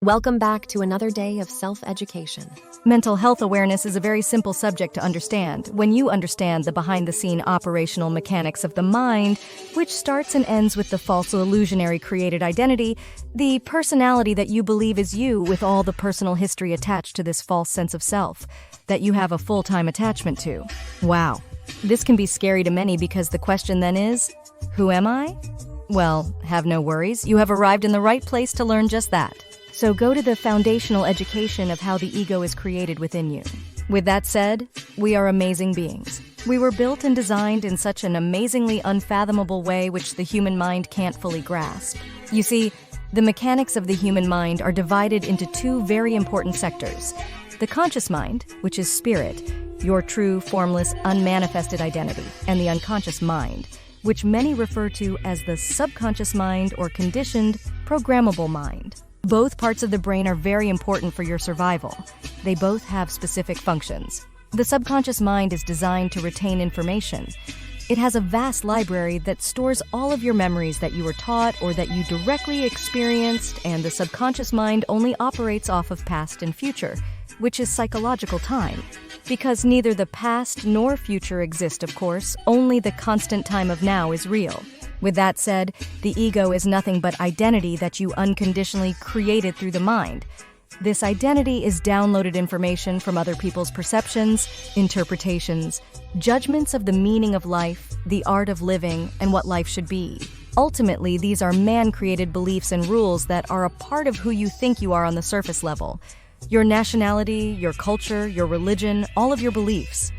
Welcome back to another day of self-education. Mental health awareness is a very simple subject to understand when you understand the behind-the-scene operational mechanics of the mind, which starts and ends with the false illusionary created identity, the personality that you believe is you with all the personal history attached to this false sense of self that you have a full-time attachment to. Wow. This can be scary to many because the question then is, who am I? Well, have no worries. You have arrived in the right place to learn just that. So go to the foundational education of how the ego is created within you. With that said, we are amazing beings. We were built and designed in such an amazingly unfathomable way which the human mind can't fully grasp. You see, the mechanics of the human mind are divided into two very important sectors. The conscious mind, which is spirit, your true, formless, unmanifested identity, and the unconscious mind, which many refer to as the subconscious mind or conditioned, programmable mind. Both parts of the brain are very important for your survival. They both have specific functions. The subconscious mind is designed to retain information. It has a vast library that stores all of your memories that you were taught or that you directly experienced, and the subconscious mind only operates off of past and future, which is psychological time. Because neither the past nor future exist, of course, only the constant time of now is real. With that said, the ego is nothing but identity that you unconditionally created through the mind. This identity is downloaded information from other people's perceptions, interpretations, judgments of the meaning of life, the art of living, and what life should be. Ultimately, these are man-created beliefs and rules that are a part of who you think you are on the surface level. Your nationality, your culture, your religion, all of your beliefs.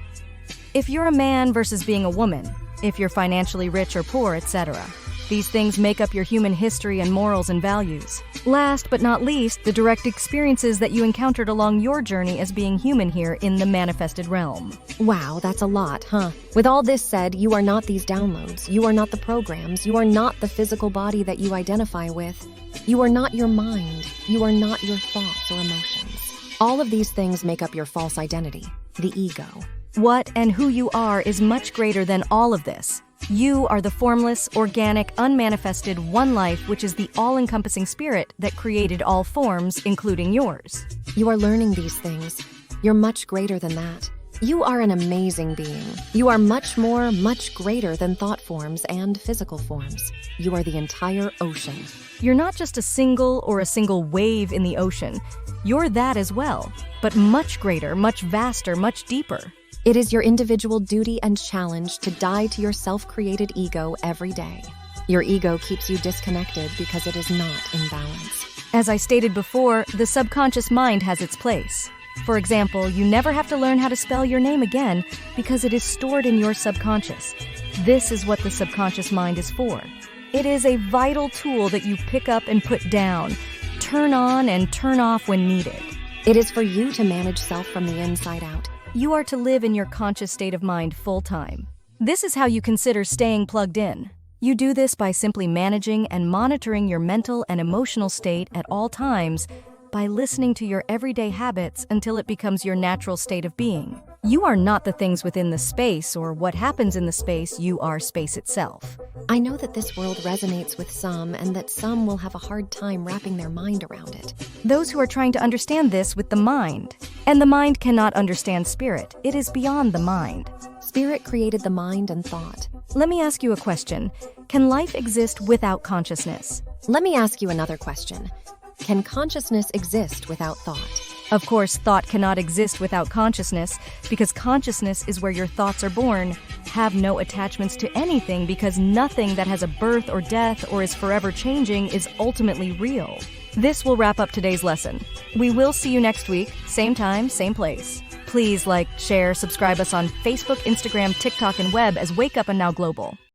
If you're a man versus being a woman, if you're financially rich or poor, etc. These things make up your human history and morals and values. Last but not least, the direct experiences that you encountered along your journey as being human here in the manifested realm. Wow, that's a lot, huh? With all this said, you are not these downloads. You are not the programs. You are not the physical body that you identify with. You are not your mind. You are not your thoughts or emotions. All of these things make up your false identity, the ego. What and who you are is much greater than all of this. You are the formless, organic, unmanifested one life, which is the all-encompassing spirit that created all forms, including yours. You are learning these things. You're much greater than that. You are an amazing being. You are much more, much greater than thought forms and physical forms. You are the entire ocean. You're not just a single wave in the ocean. You're that as well, but much greater, much vaster, much deeper. It is your individual duty and challenge to die to your self-created ego every day. Your ego keeps you disconnected because it is not in balance. As I stated before, the subconscious mind has its place. For example, you never have to learn how to spell your name again because it is stored in your subconscious. This is what the subconscious mind is for. It is a vital tool that you pick up and put down, turn on and turn off when needed. It is for you to manage self from the inside out. You are to live in your conscious state of mind full-time. This is how you consider staying plugged in. You do this by simply managing and monitoring your mental and emotional state at all times by listening to your everyday habits until it becomes your natural state of being. You are not the things within the space or what happens in the space, you are space itself. I know that this world resonates with some and that some will have a hard time wrapping their mind around it. Those who are trying to understand this with the mind. And the mind cannot understand spirit. It is beyond the mind. Spirit created the mind and thought. Let me ask you a question. Can life exist without consciousness? Let me ask you another question. Can consciousness exist without thought? Of course, thought cannot exist without consciousness because consciousness is where your thoughts are born. Have no attachments to anything because nothing that has a birth or death or is forever changing is ultimately real. This will wrap up today's lesson. We will see you next week, same time, same place. Please like, share, subscribe us on Facebook, Instagram, TikTok, and web as Wake Up and Now Global.